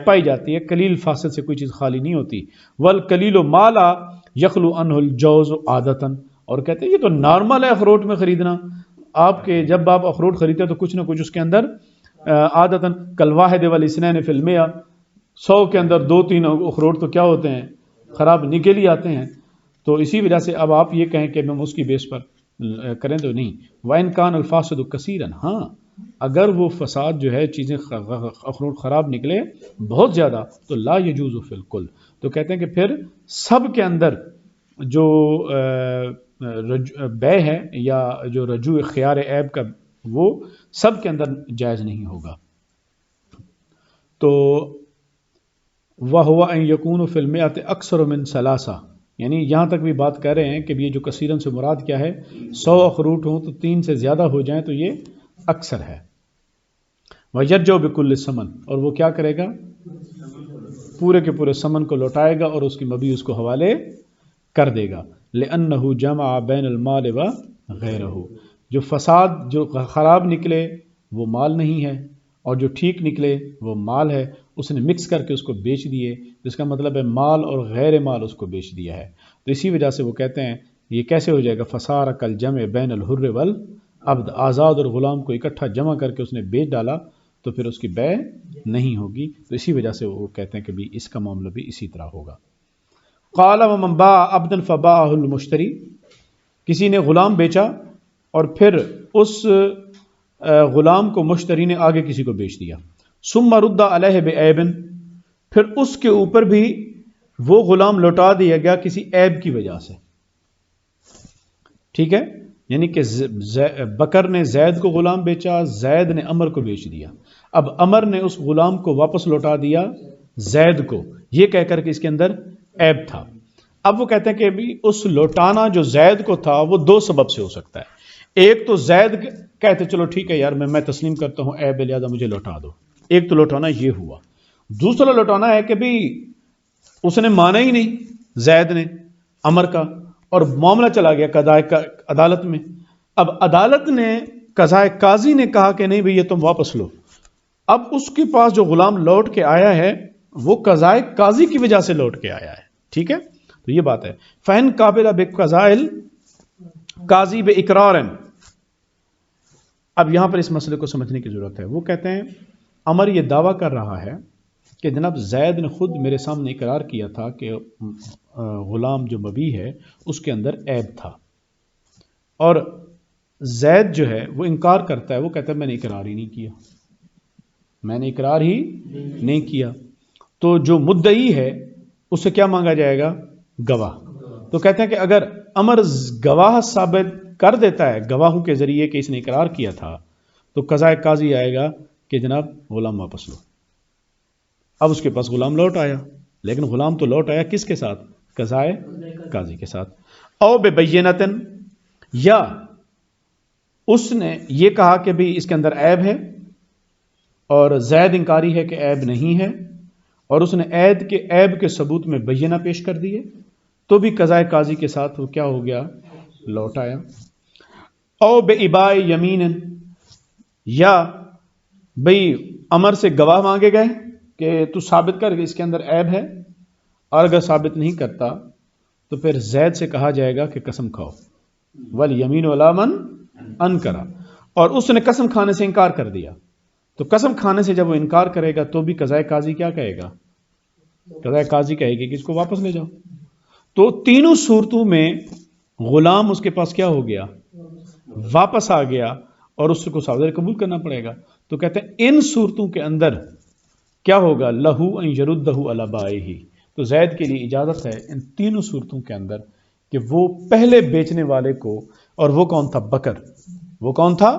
Speaker 1: پائی جاتی ہے، قلیل فاسد سے کوئی چیز خالی نہیں ہوتی۔ والقلیل ما لا یخلو عنہ الجوز عادتا، اور کہتے ہیں یہ تو نارمل ہے اخروٹ میں خریدنا، آپ کے جب آپ اخروٹ خریدتے ہیں تو کچھ نہ کچھ اس کے اندر عادتاً کالواحد والاثنین فی المئہ، 100 کے اندر 2-3 اخروٹ تو کیا ہوتے ہیں؟ خراب نکل ہی آتے ہیں۔ تو اسی وجہ سے اب آپ یہ کہیں کہ ہم اس کی بیس پر کریں تو نہیں۔ وَإِنْ كَانَ الْفَاسِدُ كَثِيرًا، ہاں اگر وہ فساد جو ہے چیزیں اخروٹ خراب نکلے بہت زیادہ تو لا یجوز فی الکل، تو کہتے ہیں کہ پھر سب کے اندر جو بے ہے یا جو رجوع خیار عیب کا وہ سب کے اندر جائز نہیں ہوگا۔ تو وَهُوَ أَن يَكُونُ فِي الْمِئَةِ أَكْثَرُ مِنْ ثَلَاثَةٍ، یعنی یہاں تک بھی بات کر رہے ہیں کہ یہ جو کثیرن سے مراد کیا ہے، 100 اخروٹ ہوں تو 3 سے زیادہ ہو جائیں تو یہ اکثر ہے۔ وَيَرْجَعُ بِكُلِّ ثَمَن، اور وہ کیا کرے گا، پورے کے پورے ثمن کو لوٹائے گا اور اس کی مبی اس کو حوالے کر دے گا۔ لِأَنَّهُ جَمَعَ بَيْنَ الْمَالِ وَغَيْرِهِ، جو فساد جو خراب نکلے وہ مال نہیں ہے، اور جو ٹھیک نکلے وہ مال ہے، اس نے مکس کر کے اس کو بیچ دیے، جس کا مطلب ہے مال اور غیر مال اس کو بیچ دیا ہے۔ تو اسی وجہ سے وہ کہتے ہیں یہ کیسے ہو جائے گا، فَصَارَ كَالْجَمْعِ بَيْنَ الْحُرِّ وَالْعَبْدِ، آزاد اور غلام کو اکٹھا جمع کر کے اس نے بیچ ڈالا تو پھر اس کی بیع نہیں ہوگی۔ تو اسی وجہ سے وہ کہتے ہیں کہ بھی اس کا معاملہ بھی اسی طرح ہوگا۔ قال ومن باع عبدا فباعه المشتری، کسی نے غلام بیچا اور پھر اس غلام کو مشتری نے آگے کسی کو بیچ دیا، ثم رد علیہ بعیب، پھر اس کے اوپر بھی وہ غلام لوٹا دیا گیا کسی عیب کی وجہ سے، ٹھیک ہے، یعنی کہ بکر نے زید کو غلام بیچا، زید نے عمر کو بیچ دیا، اب عمر نے اس غلام کو واپس لوٹا دیا زید کو، یہ کہہ کر کے اس کے اندر عیب تھا۔ اب وہ کہتے ہیں کہ بھی اس لوٹانا جو زید کو تھا وہ 2 سبب سے ہو سکتا ہے۔ ایک تو زید کہتے چلو ٹھیک ہے یار میں تسلیم کرتا ہوں عیب لہذا مجھے لوٹا دو، ایک تو لوٹانا یہ ہوا۔ دوسرا لوٹانا ہے کہ بھی اس نے مانا ہی نہیں زید نے عمر کا، اور معاملہ چلا گیا قضائے عدالت میں۔ اب عدالت نے قضائے قاضی نے کہا کہ نہیں بھئی یہ تم واپس لو، اب اس کے پاس جو غلام لوٹ کے آیا ہے وہ قضائے قاضی کی وجہ سے لوٹ کے آیا ہے، ٹھیک ہے، تو یہ بات ہے۔ فَإِن قَابِلَ بِقَضَاءِ الْقَاضِي بِإِقْرَارٍ، اب یہاں پر اس مسئلے کو سمجھنے کی ضرورت ہے۔ وہ کہتے ہیں عمر یہ دعویٰ کر رہا ہے کہ جناب زید نے خود میرے سامنے اقرار کیا تھا کہ غلام جو مبی ہے اس کے اندر عیب تھا، اور زید جو ہے وہ انکار کرتا ہے، وہ کہتا ہے میں نے اقرار ہی نہیں کیا، میں نے اقرار ہی نہیں کیا۔ تو جو مدعی ہے اس سے کیا مانگا جائے گا، گواہ۔ تو کہتے ہیں کہ اگر عمر گواہ ثابت کر دیتا ہے گواہوں کے ذریعے کہ اس نے اقرار کیا تھا تو قضائے قاضی آئے گا کہ جناب غلام واپس لو۔ اب اس کے پاس غلام لوٹ آیا، لیکن غلام تو لوٹ آیا کس کے ساتھ، قضائے قاضی کے ساتھ۔ او ببینۃ، یا اس نے یہ کہا کہ بھی اس کے اندر عیب ہے اور زید انکاری ہے کہ عیب نہیں ہے، اور اس نے عیب کے ثبوت میں بینہ پیش کر دیے، تو بھی قضائے قاضی کے ساتھ وہ کیا ہو گیا، لوٹ آیا۔ او بإباء یمین، یا بھئی عمر سے گواہ مانگے گئے کہ تو ثابت کر کہ اس کے اندر عیب ہے، اور اگر ثابت نہیں کرتا تو پھر زید سے کہا جائے گا کہ قسم کھاؤ، والیمین علی من انکر، اور اس نے قسم کھانے سے انکار کر دیا، تو قسم کھانے سے جب وہ انکار کرے گا تو بھی قضائے قاضی کیا کہے گا، قضائے قاضی کہے گی کہ اس کو واپس لے جاؤ۔ تو تینوں صورتوں میں غلام اس کے پاس کیا ہو گیا، واپس آ گیا، اور اس کو سعودی قبول کرنا پڑے گا۔ تو کہتے ہیں ان صورتوں کے اندر کیا ہوگا، لہو ان یردہ علی بائہ، تو زید کے لیے اجازت ہے ان تینوں صورتوں کے اندر کہ وہ پہلے بیچنے والے کو، اور وہ کون تھا، بکر، وہ کون تھا،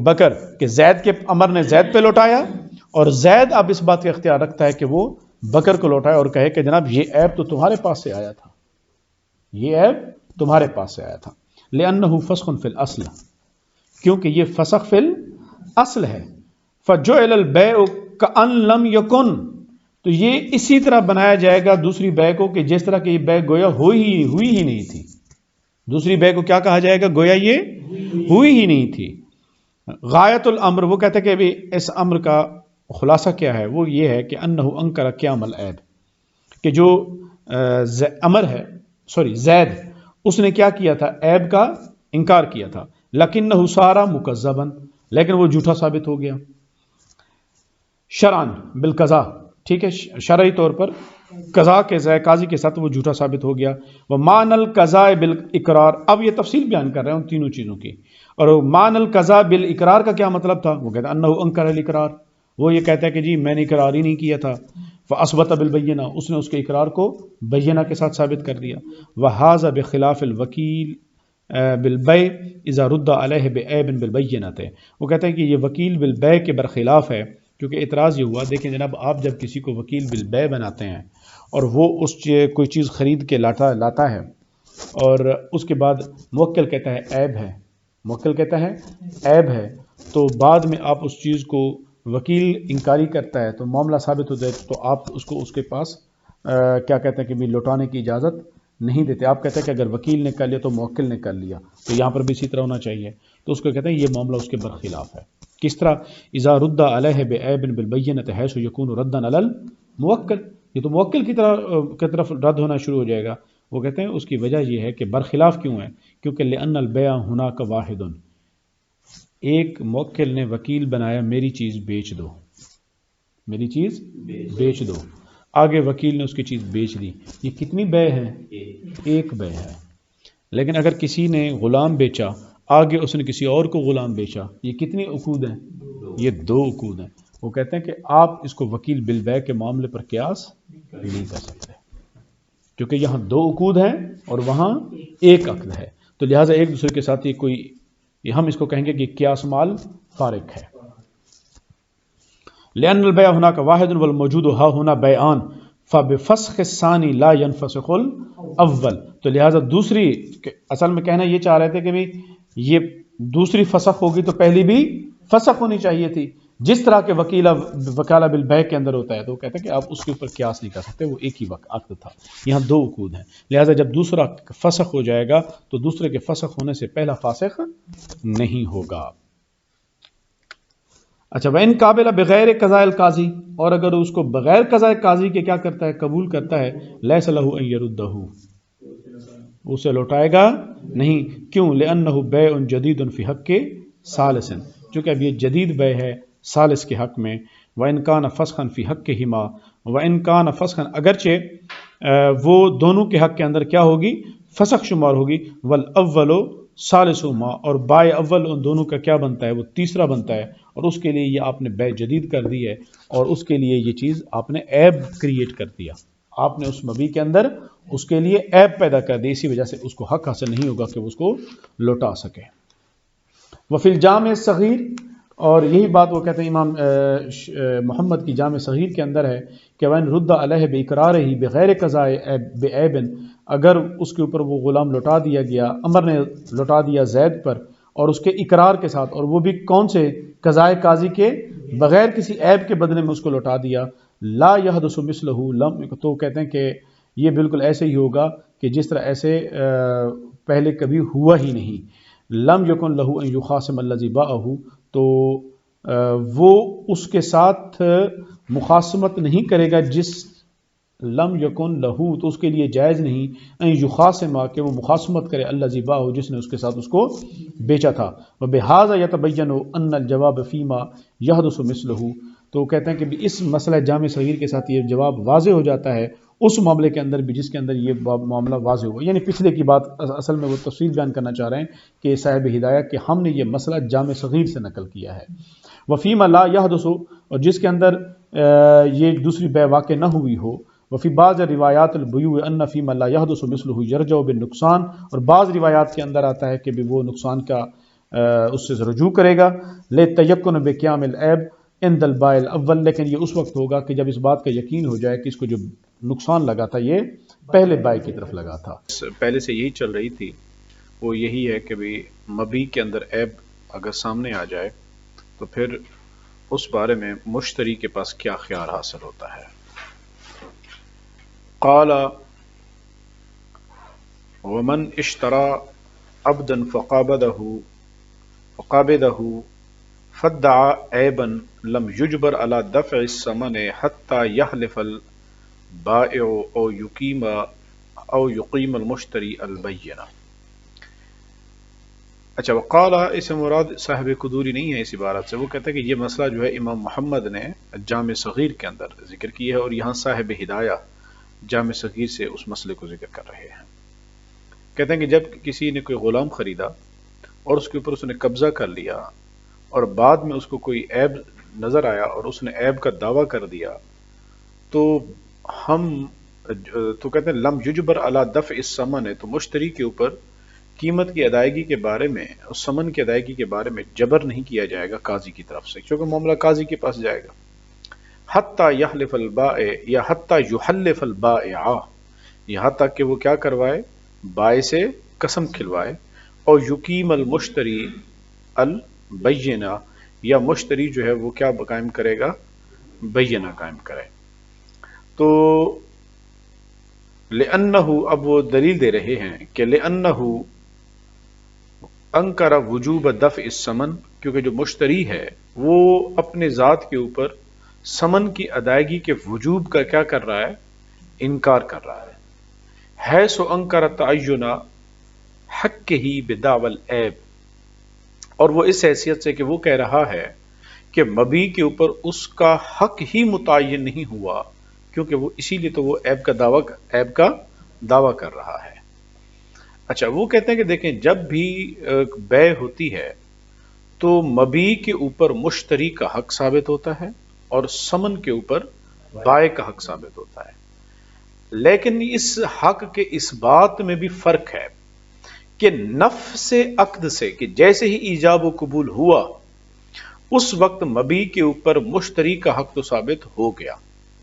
Speaker 1: بکر، کہ زید کے عمر نے زید پہ لوٹایا، اور زید اب اس بات کا اختیار رکھتا ہے کہ وہ بکر کو لوٹائے اور کہے کہ جناب یہ عیب تو تمہارے پاس سے آیا تھا، یہ عیب تمہارے پاس سے آیا تھا۔ لأنه فسخ فی الاصل، کیونکہ یہ فسخ فی الاصل ہے۔ فجعل البیع کأن لم یکن، تو یہ اسی طرح بنایا جائے گا دوسری بیع کو کہ جس طرح کہ یہ بیع گویا ہوئی ہی نہیں تھی، دوسری بیع کو کیا کہا جائے گا، گویا یہ ہوئی ہی نہیں تھی۔ غایت الامر، وہ کہتے ہیں کہ بھی اس امر کا خلاصہ کیا ہے، وہ یہ ہے کہ انہ انکر قیام العیب، کہ جو زید اس نے کیا کیا تھا، عیب کا انکار کیا تھا، لکنہ صار مکذبا، لیکن وہ جھوٹا ثابت ہو گیا، شرعن بالقضاء، ٹھیک ہے، شرعی طور پر قضاء کے قاضی کے ساتھ وہ جھوٹا ثابت ہو گیا۔ ومعنى القضاء بالاقرار، اب یہ تفصیل بیان کر رہے ہیں ان تینوں چیزوں کی۔ اور مان القضا بالاقرار کا کیا مطلب تھا؟ وہ کہتا انہ انکر الاقرار، وہ یہ کہتا ہے کہ جی میں نے اقرار ہی نہیں کیا تھا. فاثبت بالبینہ، اس نے اس کے اقرار کو بینہ کے ساتھ ثابت کر دیا. وہذا بخلاف الوکیل بالبیع اذا رد علیہ بعیب بالبینۃ، وہ کہتا ہے کہ یہ وکیل بالبیع کے برخلاف ہے، کیونکہ اعتراض یہ ہوا، دیکھیں جناب آپ جب کسی کو وکیل بالبیع بناتے ہیں اور وہ اس کوئی چیز خرید کے لاتا ہے اور اس کے بعد موکل کہتا ہے عیب ہے، موکل کہتا ہے عیب ہے، تو بعد میں آپ اس چیز کو وکیل انکاری کرتا ہے تو معاملہ ثابت ہو جائے تو آپ اس کو اس کے پاس کیا کہتے ہیں کہ بھی لوٹانے کی اجازت نہیں دیتے. آپ کہتے ہیں کہ اگر وکیل نے کر لیا تو موکل نے کر لیا، تو یہاں پر بھی اسی طرح ہونا چاہیے. تو اس کو کہتے ہیں یہ معاملہ اس کے برخلاف ہے. کس طرح؟ اذا رد علیہ بعیب بالبینۃ حیث یکون ردا علی الموکل، یہ تو موکل کی طرف رد ہونا شروع ہو جائے گا. وہ کہتے ہیں اس کی وجہ یہ ہے کہ برخلاف کیوں ہے؟ کیونکہ لأن البیع ہناک واحد، ایک موکل نے وکیل بنایا میری چیز بیچ دو، میری چیز بیچ دو، آگے وکیل نے اس کی چیز بیچ دی، یہ کتنی بیع ہے؟ ایک بیع ہے. لیکن اگر کسی نے غلام بیچا، آگے اس نے کسی اور کو غلام بیچا، یہ کتنی عقود ہیں؟ یہ دو عقود ہیں. وہ کہتے ہیں کہ آپ اس کو وکیل بالبیع کے معاملے پر قیاس نہیں کر سکتے، کیونکہ یہاں دو عقود ہیں اور وہاں ایک عقد ہے، تو لہٰذا ایک دوسرے کے ساتھ یہ ہم اس کو کہیں گے کہ قیاس مال فارق ہے. لأن البيع هناك واحد والموجود ها هنا بيعان فبفسخ الثاني لا ينفسخ الاول. تو لہٰذا دوسری، اصل میں کہنا یہ چاہ رہے تھے کہ بھی یہ دوسری فسخ ہوگی تو پہلی بھی فسخ ہونی چاہیے تھی، جس طرح کے وکالہ بالبیع کے اندر ہوتا ہے. تو وہ کہتے ہیں کہ آپ اس کے اوپر قیاس نہیں کر سکتے، وہ ایک ہی عقد تھا، یہاں دو عقود ہیں. لہٰذا جب دوسرا فسخ ہو جائے گا تو دوسرے کے فسخ ہونے سے پہلا فاسخ نہیں ہوگا. اچھا، وَإِن قابل بغیر قضاء القاضی، اور اگر اس کو بغیر قضاء قاضی کے کیا کرتا ہے؟ قبول کرتا ہے. لیس لہ ان یردہ، اسے لوٹائے گا نہیں. کیوں؟ لأنہ بیع جدید فی حق ثالث، چونکہ اب یہ جدید بیع ہے ثالث کے حق میں. وَإِن كَانَ فَسْخًا فِي حَقِّهِمَا، وَإِن كَانَ فَسْخًا، اگرچہ وہ دونوں کے حق کے اندر کیا ہوگی؟ فسخ شمار ہوگی. وَالْأَوَّلُ ثالثُهُمَا، اور بائع اول ان دونوں کا کیا بنتا ہے؟ وہ تیسرا بنتا ہے. اور اس کے لیے یہ آپ نے بیع جدید کر دی ہے، اور اس کے لیے یہ چیز آپ نے عیب کریٹ کر دیا، آپ نے اس مبیع کے اندر اس کے لیے عیب پیدا کر دی، اسی وجہ سے اس کو حق حاصل نہیں ہوگا کہ وہ اس کو لوٹا سکے. وفی الجامع الصغیر، اور یہی بات وہ کہتے ہیں امام محمد کی جامع صغیر کے اندر ہے کہ وَإِن رُدَّ عَلَيْهِ بِإِقْرَارِهِ بِغَيْرِ قَضَاءِ بِعَیْبٍ، اگر اس کے اوپر وہ غلام لوٹا دیا گیا، عمر نے لوٹا دیا زید پر، اور اس کے اقرار کے ساتھ، اور وہ بھی کون سے؟ قضاء قاضی کے بغیر کسی عیب کے بدلے میں اس کو لوٹا دیا. لا يحدث مثلہ لم، تو کہتے ہیں کہ یہ بالکل ایسے ہی ہوگا کہ جس طرح ایسے پہلے کبھی ہوا ہی نہیں. لم یکن لہ ان یخاصم الذی باعہ، تو وہ اس کے ساتھ مخاصمت نہیں کرے گا جس، لم یکن لہو، تو اس کے لیے جائز نہیں ان یخاصم، کہ وہ مخاصمت کرے الذی باعہ، جس نے اس کے ساتھ اس کو بیچا تھا. وبہذا یتبین ان الجواب فیما یحدث مثلہ، تو کہتے ہیں کہ اس مسئلہ جامع صغیر کے ساتھ یہ جواب واضح ہو جاتا ہے اس معاملے کے اندر بھی جس کے اندر یہ معاملہ واضح ہوا. یعنی پچھلے کی بات اصل میں وہ تفصیل بیان کرنا چاہ رہے ہیں کہ صاحب ہدایہ کہ ہم نے یہ مسئلہ جامع صغیر سے نقل کیا ہے. وفیما لا یحدث، اور جس کے اندر یہ دوسری بیع واقع نہ ہوئی ہو. وفی بعض روایات البیوع ان فیما لا یحدث مثلہ یرجع بالنقصان، اور بعض روایات کے اندر آتا ہے کہ بھی وہ نقصان کا اس سے رجوع کرے گا. لتیقن بقیام العیب عند البائع الاول، لیکن یہ اس وقت ہوگا کہ جب اس بات کا یقین ہو جائے کہ اس کو جو نقصان لگا تھا یہ پہلے بائع کی طرف لگا تھا. پہلے سے یہی چل رہی تھی، وہ یہی ہے کہ بھی مبیع کے اندر عیب اگر سامنے آ جائے تو پھر اس بارے میں مشتری کے پاس کیا خیال حاصل ہوتا ہے. قال ومن اشترى عبدا فقابضه فادعى عیبا لم یجبر على دفع الثمن حتى يحلف البائع او يقيم المشتری البینہ. اچھا، وقال، اس سے مراد صاحب قدوری نہیں ہے اس عبارت سے، وہ کہتا ہے کہ یہ مسئلہ جو ہے امام محمد نے جامع صغیر کے اندر ذکر کی ہے، اور یہاں صاحب ہدایہ جامع صغیر سے اس مسئلے کو ذکر کر رہے ہیں. کہتے ہیں کہ جب کسی نے کوئی غلام خریدا اور اس کے اوپر اس نے قبضہ کر لیا اور بعد میں اس کو کوئی عیب نظر آیا اور اس نے عیب کا دعویٰ کر دیا، تو ہم تو کہتے ہیں لم یجبر علی دفع الثمن، تو مشتری کے اوپر قیمت کی ادائیگی کے بارے میں، اس ثمن کی ادائیگی کے بارے میں جبر نہیں کیا جائے گا قاضی کی طرف سے، کیونکہ معاملہ قاضی کے پاس جائے گا۔ حتی یحلف البائع یا حتی یحلف البائع، یہاں تک کہ وہ کیا کروائے، بائع سے قسم کھلوائے، اور یقیم المشتری البینہ، یا مشتری جو ہے وہ کیا قائم کرے گا، بینہ قائم کرے۔ تو لأنہ، اب وہ دلیل دے رہے ہیں کہ لأنہ انکر وجوب دفع الثمن، کیونکہ جو مشتری ہے وہ اپنے ذات کے اوپر ثمن کی ادائیگی کے وجوب کا کیا کر رہا ہے، انکار کر رہا ہے۔ حیث انکر تعین حقہ بدعوی العیب، اور وہ اس حیثیت سے کہ وہ کہہ رہا ہے کہ مبیع کے اوپر اس کا حق ہی متعین نہیں ہوا، کیونکہ وہ اسی لیے تو وہ عیب کا دعویٰ کر رہا ہے۔ اچھا، وہ کہتے ہیں کہ دیکھیں جب بھی بیع ہوتی ہے تو مبیع کے اوپر مشتری کا حق ثابت ہوتا ہے اور ثمن کے اوپر بائع کا حق ثابت ہوتا ہے، لیکن اس حق کے اس بات میں بھی فرق ہے کہ نفس عقد سے، کہ جیسے ہی ایجاب و قبول ہوا اس وقت مبیع کے اوپر مشتری کا حق تو ثابت ہو گیا،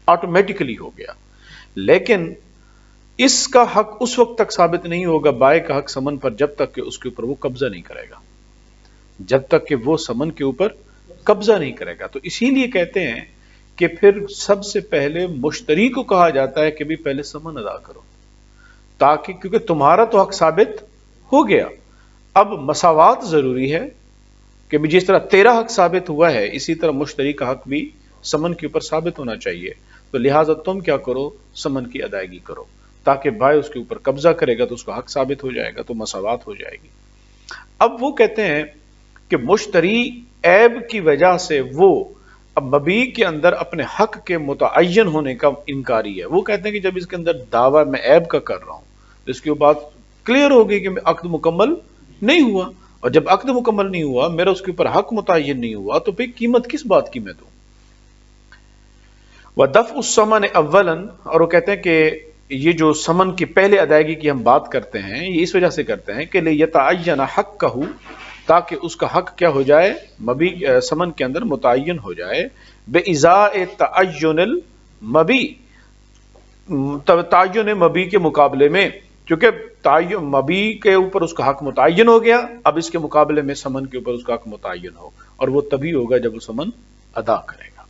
Speaker 1: آٹومیٹکلی ہو گیا، لیکن اس کا حق اس وقت تک ثابت نہیں ہوگا بائع کا حق ثمن پر جب تک کہ اس کے اوپر وہ قبضہ نہیں کرے گا، جب تک کہ وہ ثمن کے اوپر قبضہ نہیں کرے گا۔ تو اسی لیے کہتے ہیں کہ پھر سب سے پہلے مشتری کو کہا جاتا ہے کہ بھی پہلے ثمن ادا کرو، تاکہ کیونکہ تمہارا تو حق ثابت ہو گیا، اب مساوات ضروری ہے کہ بھی جس طرح تیرا حق ثابت ہوا ہے اسی طرح مشتری کا حق بھی ثمن کے اوپر ثابت ہونا چاہیے، تو لہٰذا تم کیا کرو، ثمن کی ادائیگی کرو، تاکہ بائع اس کے اوپر قبضہ کرے گا تو اس کا حق ثابت ہو جائے گا، تو مساوات ہو جائے گی۔ اب وہ کہتے ہیں کہ مشتری عیب کی وجہ سے وہ اب مبیع کے اندر اپنے حق کے متعین ہونے کا انکاری ہے۔ وہ کہتے ہیں کہ جب اس کے اندر دعویٰ میں عیب کا کر رہا ہوں، اس کی بات کلیئر ہوگی کہ عقد مکمل نہیں ہوا، اور جب عقد مکمل نہیں ہوا، میرا اس کے اوپر حق متعین نہیں ہوا، تو پھر قیمت کس بات کی میں دوں۔ وَدَفْعُ الثَّمَنِ أَوَّلًا، اور وہ کہتے ہیں کہ یہ جو ثمن کی پہلے ادائیگی کی ہم بات کرتے ہیں یہ اس وجہ سے کرتے ہیں کہ لِيَتَعَيَّنَ حَقَّهُ، تاکہ اس کا حق کیا ہو جائے، مبیع ثمن کے اندر متعین ہو جائے، بِإِزَاءِ تَعَيُّنِ الْمَبِيع، تعین مبیع کے مقابلے میں، کیونکہ مبیع کے اوپر اس کا حق متعین ہو گیا، اب اس کے مقابلے میں ثمن کے اوپر اس کا حق متعین ہو، اور وہ تبھی ہوگا جب وہ ثمن ادا کرے گا۔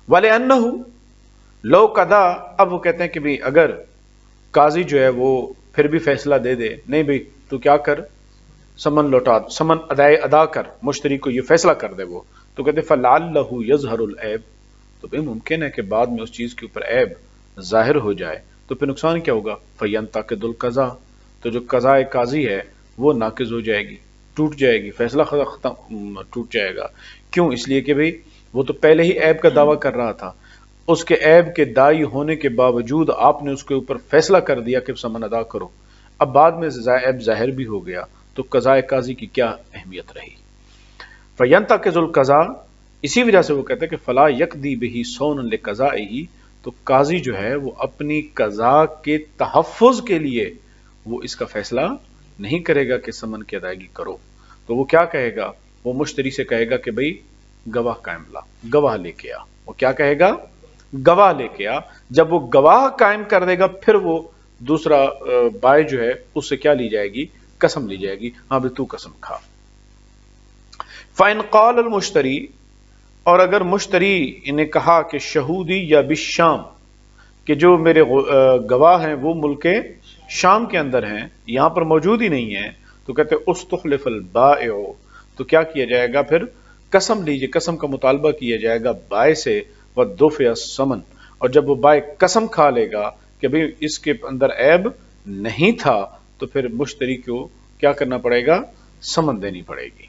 Speaker 1: وَلِأَنَّهُ لَوْ قَضَىٰ، اب وہ کہتے ہیں کہ بھی اگر قاضی جو ہے وہ پھر بھی فیصلہ دے دے، نہیں بھئی تو کیا کر، ثمن لوٹا، ثمن ادا کر، مشتری کو یہ فیصلہ کر دے، وہ تو کہتے فَلَعَلَّهُ يَظْهَرُ الْعَيْبُ، تو بھئی ممکن ہے کہ بعد میں اس چیز کے اوپر عیب ظاہر ہو جائے، تو پھر نقصان کیا ہوگا، فَيَنْتَقِضُ الْقَضَاء، تو جو قضاء قاضی ہے وہ ناقض ہو جائے گی، ٹوٹ جائے گی، فیصلہ ختم ٹوٹ جائے گا۔ کیوں؟ اس لیے کہ بھئی وہ تو پہلے ہی عیب کا دعویٰ کر رہا تھا، اس کے عیب کے دائی ہونے کے باوجود آپ نے اس کے اوپر فیصلہ کر دیا کہ ثمن ادا کرو، اب بعد میں عیب ظاہر بھی ہو گیا، تو قضاء قاضی کی کیا اہمیت رہی۔ فَيَنْتَقِضُ الْقَضَاء، اسی وجہ سے وہ کہتے ہیں کہ فَلَا يَقْضِي بِهِ صَوْنًا لِقَضَائِهِ، تو قاضی جو ہے وہ اپنی قضاء کے تحفظ کے لیے وہ اس کا فیصلہ نہیں کرے گا کہ ثمن کی ادائیگی کرو، تو وہ کیا کہے گا، وہ مشتری سے کہے گا کہ بھئی گواہ قائم لا، گواہ لے کے آ، وہ کیا کہے گا، گواہ لے کے آ، جب وہ گواہ قائم کر دے گا پھر وہ دوسرا بائع جو ہے اس سے کیا لی جائے گی، قسم لی جائے گی، ہاں بھی تو قسم کھا۔ فَإِنْ قَالَ الْمُشْتَرِي، اور اگر مشتری انہیں کہا کہ شہودی یا بالشام، کہ جو میرے گواہ ہیں وہ ملک شام کے اندر ہیں، یہاں پر موجود ہی نہیں ہیں، تو کہتے استخلف البائع، تو کیا کیا جائے گا، پھر قسم لیجیے، قسم کا مطالبہ کیا جائے گا بائع سے، وَدُفِعَ الثَّمَن، اور جب وہ بائع قسم کھا لے گا کہ بھئی اس کے اندر عیب نہیں تھا، تو پھر مشتری کو کیا کرنا پڑے گا، ثمن دینی پڑے گی۔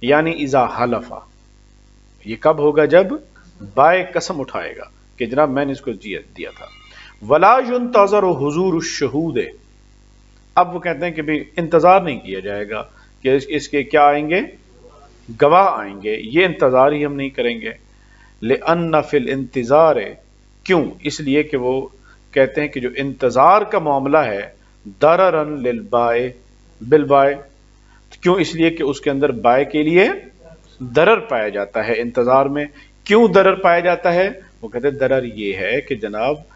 Speaker 1: یعنی اذا حلفا، یہ کب ہوگا، جب بائع قسم اٹھائے گا کہ جناب میں نے اس کو دیا تھا۔ ولا ينتظر حضور الشہود، اب وہ کہتے ہیں کہ بھی انتظار نہیں کیا جائے گا کہ اس کے کیا آئیں گے؟ گواہ آئیں گے، یہ انتظار ہی ہم نہیں کریں گے۔ لِأَنَّ فِي الْإِنْتِظَارِ، کیوں؟ اس لیے کہ وہ کہتے ہیں کہ جو انتظار کا معاملہ ہے ضرراً للبائع بالبائع، کیوں؟ اس لیے کہ اس کے اندر بائع کے لیے ضرر پایا جاتا ہے انتظار میں۔ کیوں ضرر پایا جاتا ہے؟ وہ کہتے ہیں ضرر یہ ہے کہ جناب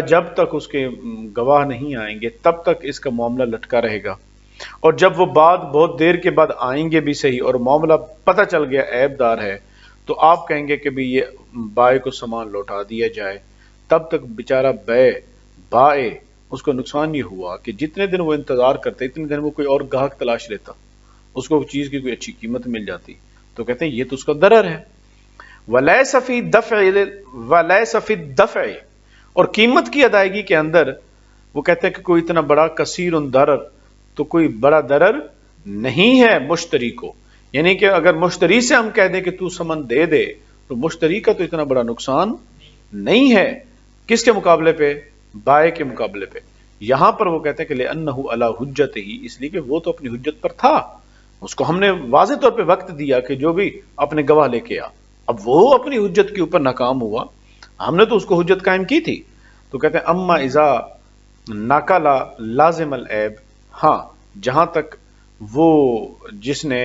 Speaker 1: جب تک اس کے گواہ نہیں آئیں گے تب تک اس کا معاملہ لٹکا رہے گا، اور جب وہ بہت دیر کے بعد آئیں گے بھی صحیح اور معاملہ پتہ چل گیا عیب دار ہے، تو آپ کہیں گے کہ بھی یہ بائع کو سامان لوٹا دیا جائے۔ تب تک بیچارہ بائع اس کو نقصان یہ ہوا کہ جتنے دن وہ انتظار کرتے اتنے دن وہ کوئی اور گاہک تلاش لیتا، اس کو چیز کی کوئی اچھی قیمت مل جاتی، تو کہتے ہیں یہ تو اس کا ضرر ہے۔ وَلَيْسَ فِي الدَّفْعِ، اور قیمت کی ادائیگی کے اندر وہ کہتے ہیں کہ کوئی اتنا بڑا کثیر ضرر، تو کوئی بڑا ضرر نہیں ہے مشتری کو، یعنی کہ اگر مشتری سے ہم کہہ دیں کہ تو سامان دے دے تو مشتری کا تو اتنا بڑا نقصان نہیں ہے، کس کے مقابلے پہ؟ بائع کے مقابلے پہ۔ یہاں پر وہ کہتے ہیں کہ لِأَنَّهُ عَلَى حُجَّتِهِ، اس لیے کہ وہ تو اپنی حجت پر تھا، اس کو ہم نے واضح طور پہ وقت دیا کہ جو بھی اپنے گواہ لے کے آ، اب وہ اپنی حجت کے اوپر ناکام ہوا، ہم نے تو اس کو حجت قائم کی تھی، تو کہتے ہیں اما اذا نقل لازم العیب، ہاں جہاں تک وہ جس نے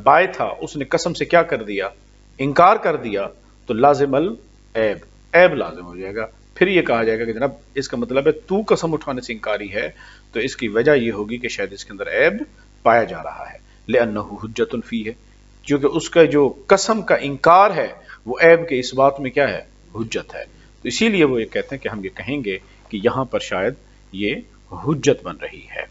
Speaker 1: بائع تھا اس نے قسم سے کیا کر دیا؟ انکار کر دیا، تو لازم العیب، عیب لازم ہو جائے گا۔ پھر یہ کہا جائے گا کہ جناب اس کا مطلب ہے تو قسم اٹھانے سے انکاری ہے، تو اس کی وجہ یہ ہوگی کہ شاید اس کے اندر عیب پایا جا رہا ہے، لِأَنَّهُ حُجَّةٌ فِيهِ، کیونکہ اس کا جو قسم کا انکار ہے وہ عیب کے اس بات میں کیا ہے؟ حجت ہے۔ تو اسی لیے وہ یہ کہتے ہیں کہ ہم یہ کہیں گے کہ یہاں پر شاید یہ حجت بن رہی ہے۔